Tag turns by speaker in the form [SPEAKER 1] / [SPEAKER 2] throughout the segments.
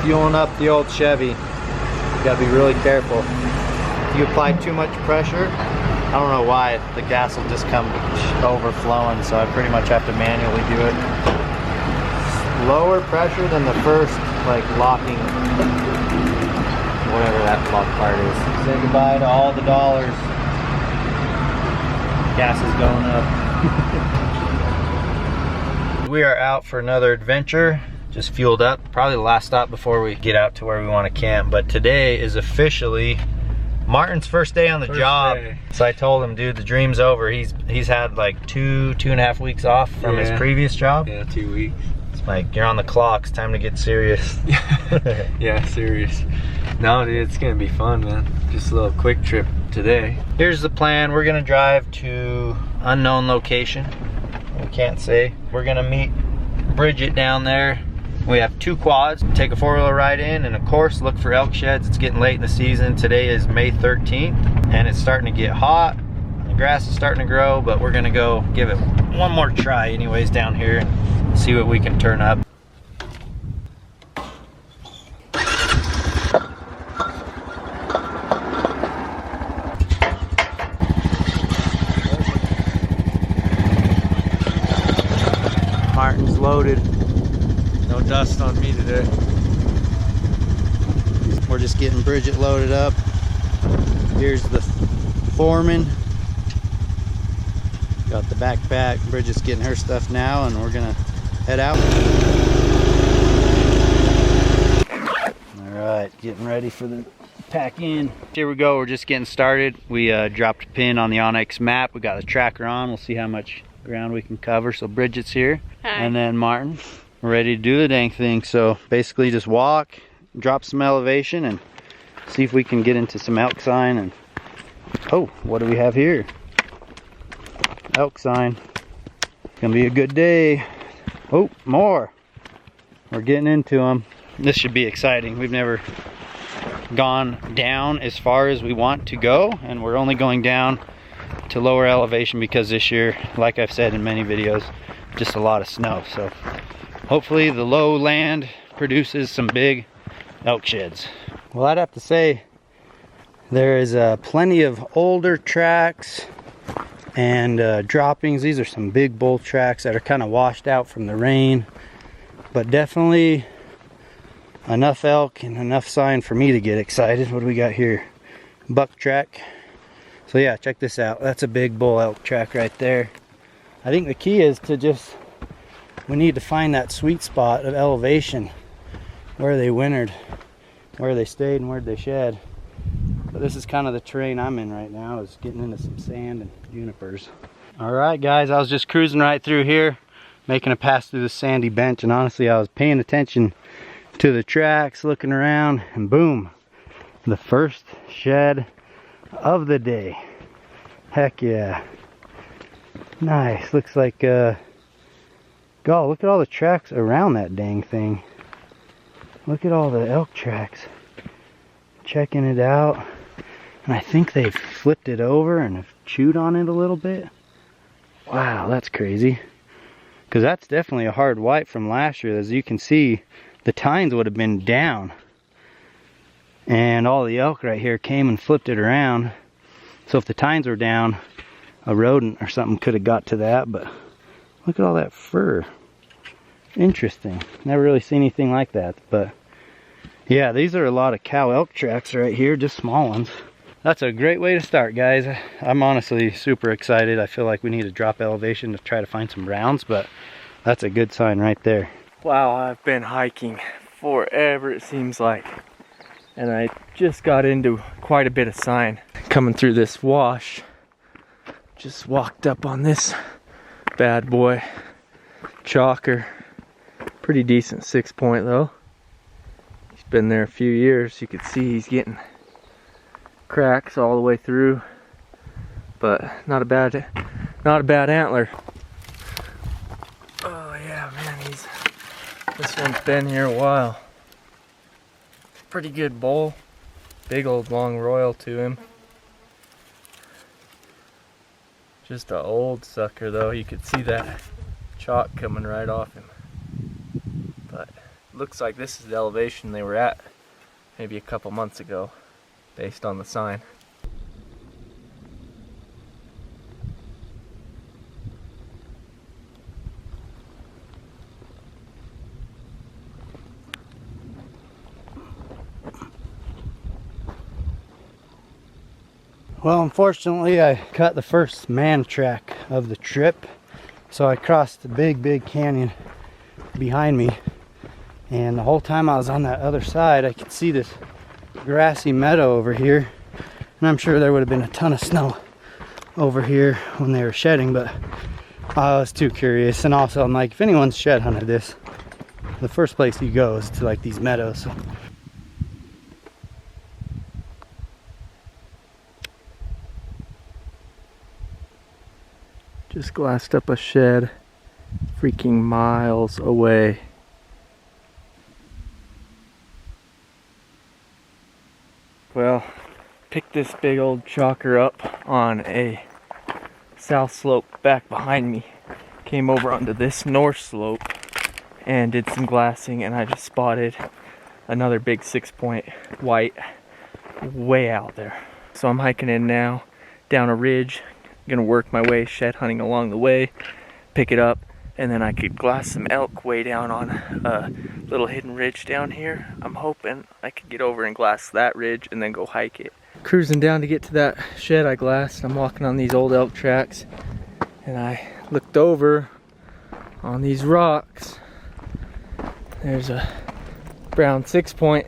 [SPEAKER 1] fueling up the old Chevy. You gotta be really careful. If you apply too much pressure, I don't know why, the gas will just come overflowing, so I pretty much have to manually do it. Lower pressure than the first, like, locking, whatever that lock part is. Say goodbye to all the dollars. Gas is going up. We are out for another adventure. Just fueled up. Probably the last stop before we get out to where we want to camp. But today is officially Martin's first day on the job. So I told him, dude, the dream's over. He's had like two and a half weeks off from his previous job.
[SPEAKER 2] Yeah, 2 weeks.
[SPEAKER 1] It's like, you're on the clock. It's time to get serious.
[SPEAKER 2] Yeah, serious. No, dude, it's gonna be fun, man. Just a little quick trip today.
[SPEAKER 1] Here's the plan. We're gonna drive to unknown location. We can't say. We're gonna meet Bridget down there. We have 2 quads. Take a 4-wheeler ride in, and of course look for elk sheds. It's getting late in the season. Today is May 13th and it's starting to get hot. The grass is starting to grow, but we're gonna go give it one more try anyways down here and see what we can turn up. Martin's loaded.
[SPEAKER 2] No dust on me today.
[SPEAKER 1] We're just getting Bridget loaded up. Here's the foreman. Got the backpack. Bridget's getting her stuff now, and we're gonna head out. All right, getting ready for the pack in. Here we go, we're just getting started. We dropped a pin on the OnX map. We got the tracker on. We'll see how much ground we can cover. So Bridget's here. Hi. And then Martin. We're ready to do the dang thing. So basically just walk, drop some elevation, and see if we can get into some elk sign. And oh, what do we have here? Elk sign. It's gonna be a good day. Oh, more. We're getting into them. This should be exciting. We've never gone down as far as we want to go, and we're only going down to lower elevation because this year, like I've said in many videos, just a lot of snow. So hopefully the low land produces some big elk sheds. Well, I'd have to say there is plenty of older tracks and droppings. These are some big bull tracks that are kind of washed out from the rain, but definitely enough elk and enough sign for me to get excited. What do we got here? Buck track. So yeah, check this out. That's a big bull elk track right there. I think the key is to just, we need to find that sweet spot of elevation where they wintered, where they stayed, and where they shed. But this is kind of the terrain I'm in right now, is getting into some sand and junipers. All right, guys, I was just cruising right through here, making a pass through the sandy bench, and honestly, I was paying attention to the tracks, looking around, and boom, the first shed of the day. Heck yeah. Nice. Looks like God, look at all the tracks around that dang thing. Look at all the elk tracks. Checking it out. And I think they've flipped it over and have chewed on it a little bit. Wow, that's crazy. Because that's definitely a hard white from last year. As you can see, the tines would have been down. And all the elk right here came and flipped it around. So if the tines were down, a rodent or something could have got to that. But look at all that fur. Interesting. Never really seen anything like that. But yeah, these are a lot of cow elk tracks right here, just small ones. That's a great way to start, guys. I'm honestly super excited. I feel like we need to drop elevation to try to find some rounds, but that's a good sign right there.
[SPEAKER 2] Wow, I've been hiking forever, it seems like. And I just got into quite a bit of sign. Coming through this wash. Just walked up on this bad boy. Chalker. Pretty decent 6-point though. He's been there a few years. You can see he's getting cracks all the way through. But not a bad antler. Oh yeah, man, this one's been here a while. Pretty good bull. Big old long royal to him. Just an old sucker though. You could see that chalk coming right off him. But looks like this is the elevation they were at maybe a couple months ago, based on the sign.
[SPEAKER 1] Well, unfortunately, I cut the first man track of the trip, so I crossed the big canyon behind me, and the whole time I was on that other side, I could see this grassy meadow over here, and I'm sure there would have been a ton of snow over here when they were shedding, but I was too curious. And also, I'm like, if anyone's shed hunted this, the first place you go is to like these meadows.
[SPEAKER 2] Just glassed up a shed freaking miles away. Well, picked this big old chalker up on a south slope back behind me. Came over onto this north slope and did some glassing, and I just spotted another big 6-point white way out there. So I'm hiking in now down a ridge. Gonna work my way shed hunting along the way, pick it up, and then I could glass some elk way down on a little hidden ridge down here. I'm hoping I could get over and glass that ridge and then go hike it. Cruising down to get to that shed I glassed. I'm walking on these old elk tracks, and I looked over on these rocks. There's a brown 6-point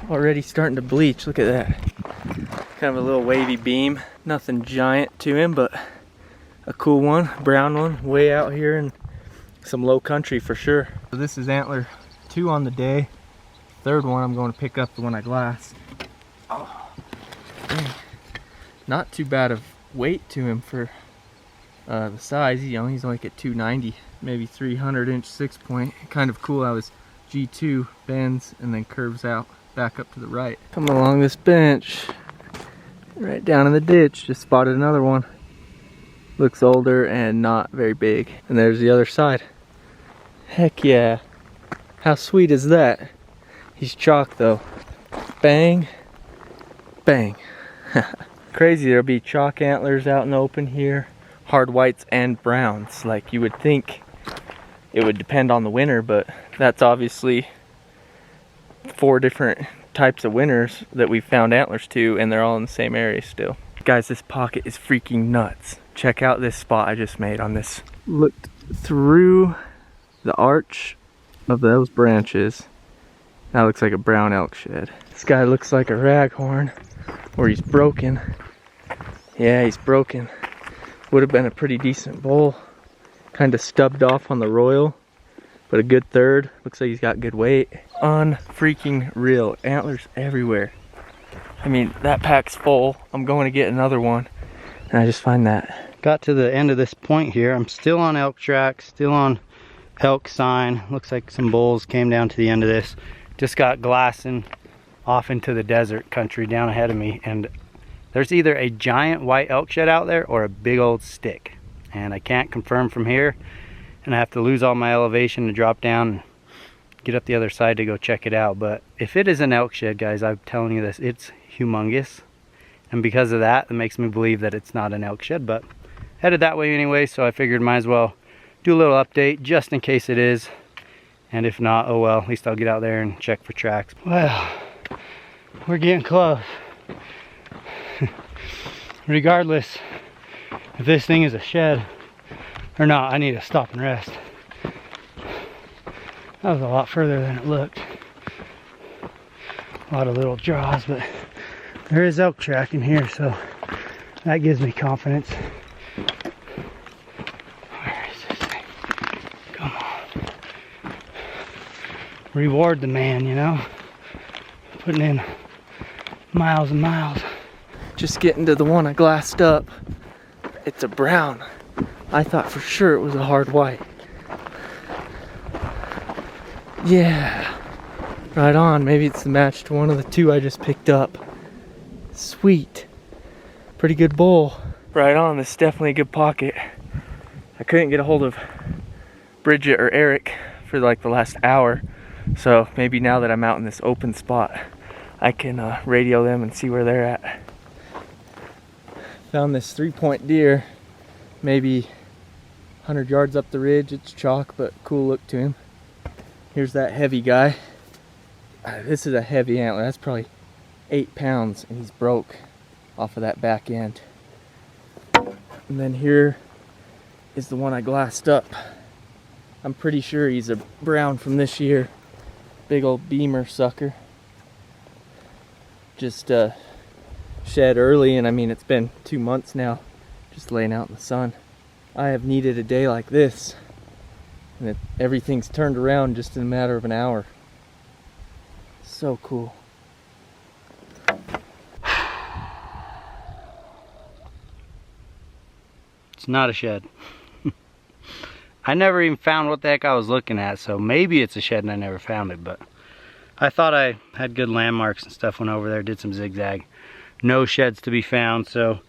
[SPEAKER 2] already starting to bleach. Look at that. Kind of a little wavy beam. Nothing giant to him, but a cool one, brown one, way out here in some low country for sure. So this is antler 2 on the day. Third one I'm going to pick up the one I glassed. Oh, dang. Not too bad of weight to him for the size. You know, he's like at 290, maybe 300-inch 6-point. Kind of cool how his G2 bends and then curves out back up to the right. Coming along this bench, right down in the ditch, just spotted another one. Looks older and not very big. And there's the other side. Heck yeah. How sweet is that? He's chalk though. Bang, bang. Crazy, there'll be chalk antlers out in the open here. Hard whites and browns. Like, you would think it would depend on the winter, but that's obviously 4 different types of winners that we've found antlers to, and they're all in the same area still. Guys, this pocket is freaking nuts. Check out this spot I just made on this. Looked through the arch of those branches. That looks like a brown elk shed. This guy looks like a raghorn, or he's broken. Yeah, he's broken. Would have been a pretty decent bull. Kind of stubbed off on the royal, but a good third. Looks like he's got good weight. Unfreaking real. Antlers everywhere. I mean, that pack's full. I'm going to get another one, and I just find that.
[SPEAKER 1] Got to the end of this point here. I'm still on elk track, still on elk sign. Looks like some bulls came down to the end of this. Just got glassing off into the desert country down ahead of me, and there's either a giant white elk shed out there or a big old stick, and I can't confirm from here, and I have to lose all my elevation to drop down and get up the other side to go check it out. But if it is an elk shed, guys, I'm telling you this, it's humongous, and because of that, it makes me believe that it's not an elk shed. But headed that way anyway, so I figured might as well do a little update just in case it is, and if not, oh well, at least I'll get out there and check for tracks. Well, we're getting close. Regardless if this thing is a shed or not, I need to stop and rest. That was a lot further than it looked. A lot of little draws, but there is elk track in here, so that gives me confidence. Where is this thing? Come on. Reward the man, you know? Putting in miles and miles.
[SPEAKER 2] Just getting to the one I glassed up. It's a brown. I thought for sure it was a hard white. Yeah, right on. Maybe it's the match to one of the 2 I just picked up. Sweet. Pretty good bull. Right on, this is definitely a good pocket. I couldn't get a hold of Bridget or Eric for like the last hour, So maybe now that I'm out in this open spot, I can radio them and see where they're at. Found this 3-point deer, maybe 100 yards up the ridge. It's chalk, but cool look to him. Here's that heavy guy. This is a heavy antler. That's probably 8 pounds, and he's broke off of that back end. And then here is the one I glassed up. I'm pretty sure he's a brown from this year. Big old beamer sucker. Just shed early, and I mean, it's been 2 months now, just laying out in the sun. I have needed a day like this, and everything's turned around just in a matter of an hour. So cool.
[SPEAKER 1] It's not a shed. I never even found what the heck I was looking at, so maybe it's a shed and I never found it, but I thought I had good landmarks and stuff. Went over there, did some zigzag. No sheds to be found, so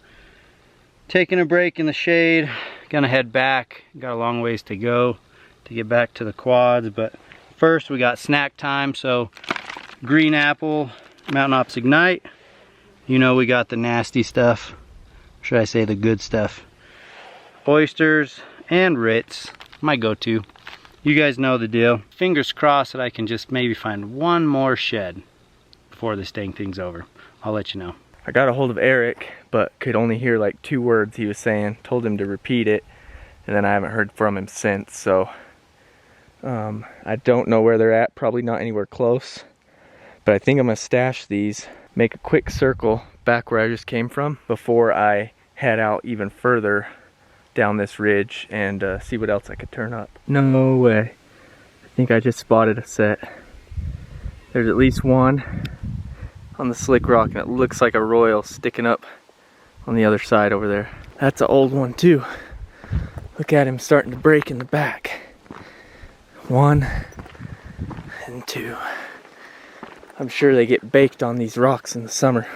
[SPEAKER 1] taking a break in the shade, gonna head back. Got a long ways to go to get back to the quads, but first we got snack time. So green apple, Mountain Ops Ignite. You know we got the nasty stuff, or should I say the good stuff. Oysters and Ritz, my go-to. You guys know the deal. Fingers crossed that I can just maybe find one more shed before this dang thing's over. I'll let you know.
[SPEAKER 2] I got a hold of Eric, but could only hear like 2 words he was saying. Told him to repeat it, and then I haven't heard from him since. So I don't know where they're at. Probably not anywhere close. But I think I'm gonna stash these, make a quick circle back where I just came from before I head out even further down this ridge and see what else I could turn up. No way. I think I just spotted a set. There's at least one on the slick rock, and it looks like a royal sticking up on the other side over there. That's an old one too. Look at him starting to break in the back. 1 and 2. I'm sure they get baked on these rocks in the summer.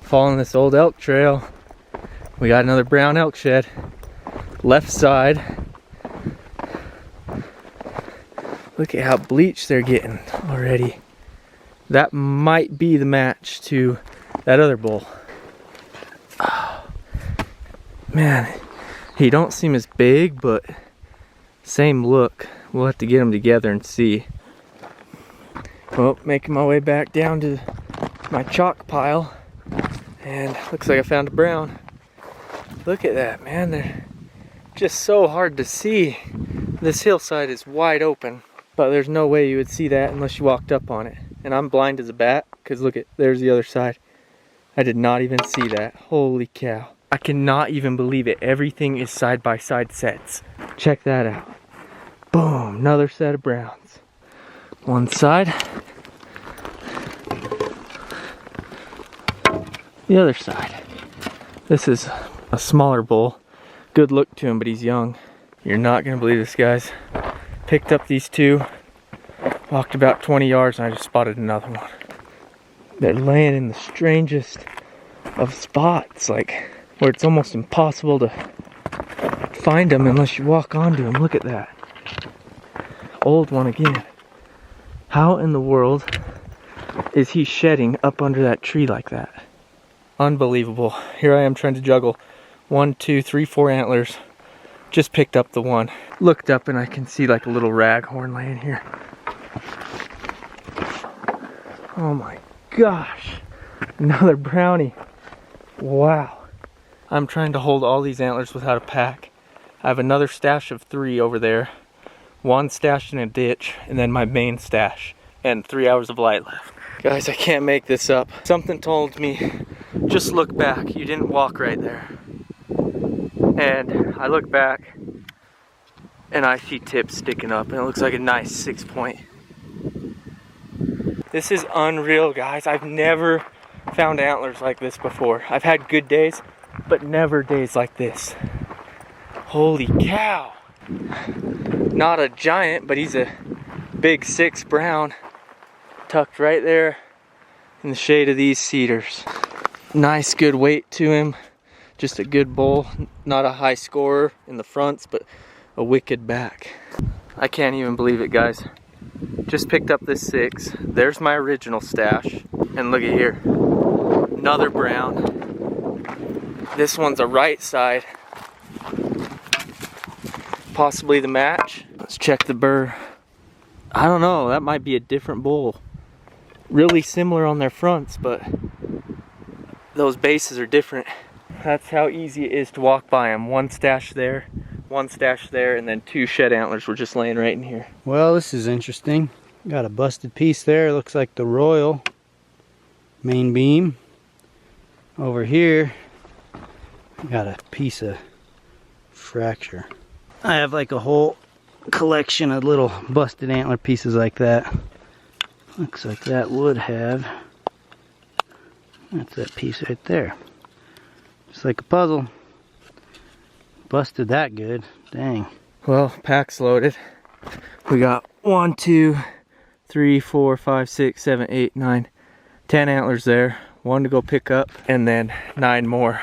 [SPEAKER 2] Following this old elk trail, we got another brown elk shed. Left side. Look at how bleached they're getting already. That might be the match to that other bull. Oh, man, he don't seem as big, but same look. We'll have to get them together and see. Well, making my way back down to my chalk pile. And looks like I found a brown. Look at that, man. They're just so hard to see. This hillside is wide open, but there's no way you would see that unless you walked up on it. And I'm blind as a bat, because look at, there's the other side. I did not even see that. Holy cow. I cannot even believe it. Everything is side-by-side sets. Check that out. Boom, another set of browns. One side. The other side. This is a smaller bull. Good look to him, but he's young. You're not gonna believe this, guys. Picked up these 2, walked about 20 yards, and I just spotted another one. They're laying in the strangest of spots, like where it's almost impossible to find them unless you walk onto them. Look at that. Old one again. How in the world is he shedding up under that tree like that? Unbelievable. Here I am trying to juggle 1, 2, 3, 4 antlers. Just picked up the one. Looked up and I can see like a little raghorn laying here. Oh my gosh. Another brownie. Wow. I'm trying to hold all these antlers without a pack. I have another stash of 3 over there. 1 stashed in a ditch, and then my main stash. And 3 hours of light left. Guys, I can't make this up. Something told me, just look back. You didn't walk right there. And I look back, and I see tips sticking up, and it looks like a nice 6-point. This is unreal, guys. I've never found antlers like this before. I've had good days, but never days like this. Holy cow. not a giant, but he's a big 6 brown, tucked right there in the shade of these cedars. Nice good weight to him, just a good bull, not a high scorer in the fronts, but a wicked back. I can't even believe it, guys. Just picked up this 6. There's my original stash, and look at here, another brown. This one's a right side, possibly the match. Let's check the burr. I don't know, that might be a different bull. Really similar on their fronts, but those bases are different. That's how easy it is to walk by them. One stash there, and then 2 shed antlers were just laying right in here.
[SPEAKER 1] Well, this is interesting. Got a busted piece there. Looks like the Royal main beam. Over here, got a piece of fracture. I have like a whole collection of little busted antler pieces like that. Looks like that would have. That's that piece right there. Just like a puzzle. Busted that good. Dang.
[SPEAKER 2] Well, pack's loaded. We got 1, 2, 3, 4, 5, 6, 7, 8, 9, 10 antlers there. 1 to go pick up, and then 9 more.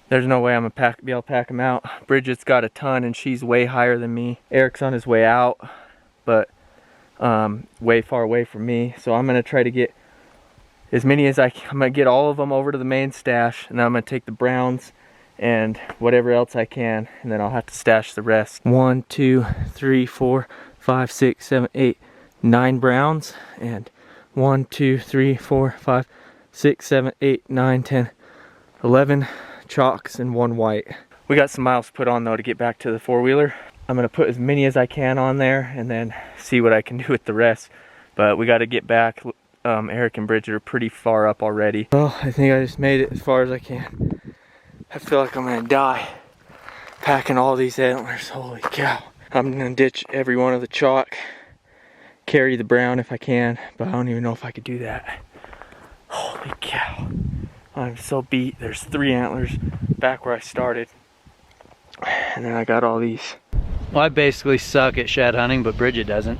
[SPEAKER 2] There's no way I'm gonna be able to pack them out. Bridget's got a ton, and she's way higher than me. Eric's on his way out, but way far away from me. So I'm gonna try to get as many as I'm gonna get all of them over to the main stash, and then I'm gonna take the browns and whatever else I can, and then I'll have to stash the rest. 1, 2, 3, 4, 5, 6, 7, 8, 9 browns, and 1, 2, 3, 4, 5, 6, 7, 8, 9, 10, 11 chalks and 1 white. We got some miles put on though to get back to the 4-wheeler. I'm gonna put as many as I can on there and then see what I can do with the rest. But we got to get back. Eric and Bridget are pretty far up already. Well, I think I just made it as far as I can. I feel like I'm gonna die packing all these antlers. Holy cow. I'm gonna ditch every one of the chalk, carry the brown if I can, but I don't even know if I could do that. Holy cow. I'm so beat. There's 3 antlers back where I started. And then I got all these.
[SPEAKER 1] Well, I basically suck at shed hunting, but Bridget doesn't.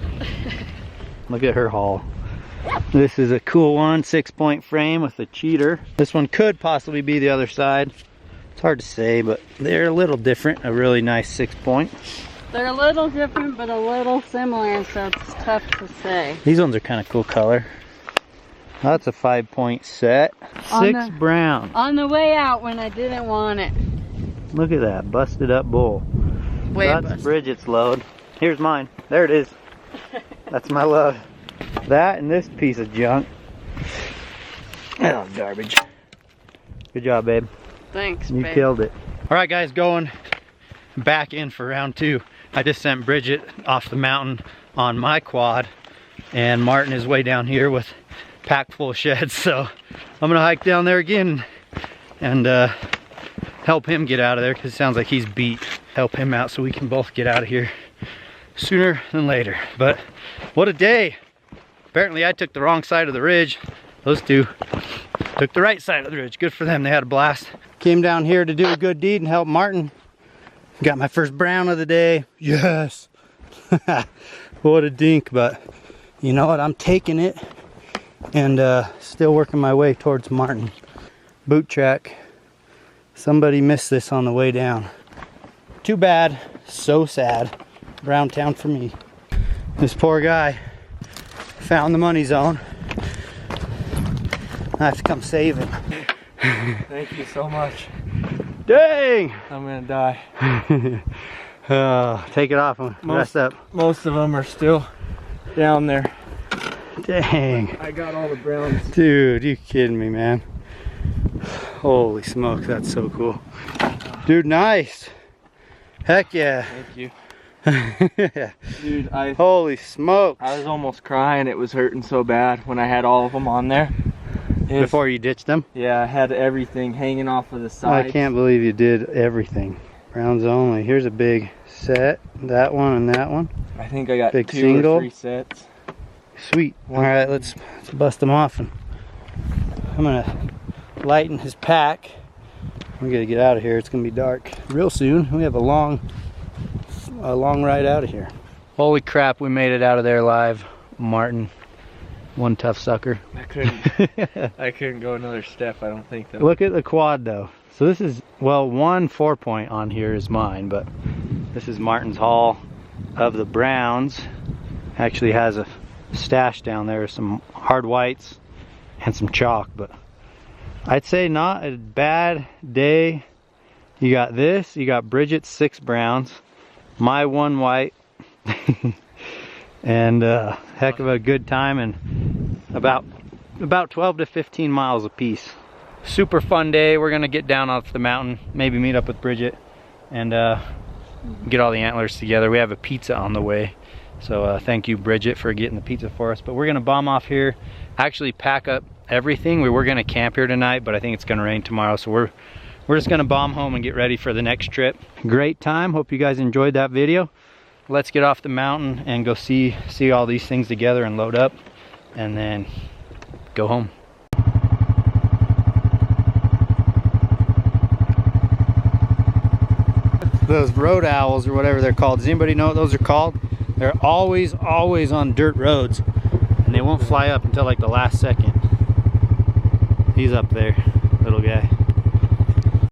[SPEAKER 1] Look at her haul. This is a cool one, 6-point frame with a cheater. This one could possibly be the other side. It's hard to say, but they're a little different. A really nice 6-point.
[SPEAKER 3] They're a little different, but a little similar, so it's tough to say.
[SPEAKER 1] These ones are kind of cool color. That's a 5-point set. 6 brown.
[SPEAKER 3] On the way out when I didn't want it.
[SPEAKER 1] Look at that, busted up bull. That's busted. Bridget's load. Here's mine. There it is. That's my load. That and this piece of junk. Oh, garbage. Good job, babe.
[SPEAKER 3] Thanks,
[SPEAKER 1] you
[SPEAKER 3] babe.
[SPEAKER 1] Killed it. All right, guys, going back in for round 2. I just sent Bridget off the mountain on my quad, and Martin is way down here with a pack full of sheds. So I'm gonna hike down there again and help him get out of there, because it sounds like he's beat. Help him out so we can both get out of here sooner than later. But what a day. Apparently I took the wrong side of the ridge. Those two took the right side of the ridge. Good for them, they had a blast. Came down here to do a good deed and help Martin. Got my first brown of the day. Yes. What a dink, but you know what, I'm taking it and still working my way towards Martin. Boot track. Somebody missed this on the way down. Too bad, so sad. Brown town for me. This poor guy found the money zone. I have to come save him.
[SPEAKER 2] Thank you so much.
[SPEAKER 1] Dang!
[SPEAKER 2] I'm gonna die.
[SPEAKER 1] Take it off and rest up.
[SPEAKER 2] Most of them are still down there.
[SPEAKER 1] Dang.
[SPEAKER 2] I got all the browns.
[SPEAKER 1] Dude, you kidding me, man? Holy smokes, that's so cool. Dude, nice. Heck yeah.
[SPEAKER 2] Thank you.
[SPEAKER 1] Yeah.
[SPEAKER 2] Dude,
[SPEAKER 1] holy smokes.
[SPEAKER 2] I was almost crying. It was hurting so bad when I had all of them on there.
[SPEAKER 1] Before you ditched them?
[SPEAKER 2] Yeah, I had everything hanging off of the side.
[SPEAKER 1] I can't believe you did everything. Browns only. Here's a big set. That one and that one.
[SPEAKER 2] I think I got
[SPEAKER 1] big
[SPEAKER 2] 2
[SPEAKER 1] single.
[SPEAKER 2] or 3 sets.
[SPEAKER 1] Sweet. All right, let's bust them off. And I'm gonna lighten his pack. I'm gonna get out of here. It's gonna be dark real soon. We have a long a long ride out of here. Holy crap, we made it out of there alive. Martin, one tough sucker.
[SPEAKER 2] I couldn't go another step, I don't think, though.
[SPEAKER 1] Look at the quad though. So this is, well, one 4-point on here is mine, but this is Martin's haul of the browns. Actually has a stash down there, some hard whites and some chalk, but I'd say not a bad day. You got this, you got Bridget's 6 browns, my 1 white, and heck of a good time, and about 12 to 15 miles a piece. Super fun day. We're gonna get down off the mountain, maybe meet up with Bridget and get all the antlers together. We have a pizza on the way, so thank you, Bridget, for getting the pizza for us. But we're gonna bomb off here, actually pack up everything. We were gonna camp here tonight, but I think it's gonna rain tomorrow, so we're just gonna bomb home and get ready for the next trip. Great time. Hope you guys enjoyed that video. Let's get off the mountain and go see all these things together and load up, and then go home. Those road owls, or whatever they're called, does anybody know what those are called? They're always on dirt roads, and they won't fly up until like the last second. He's up there, little guy.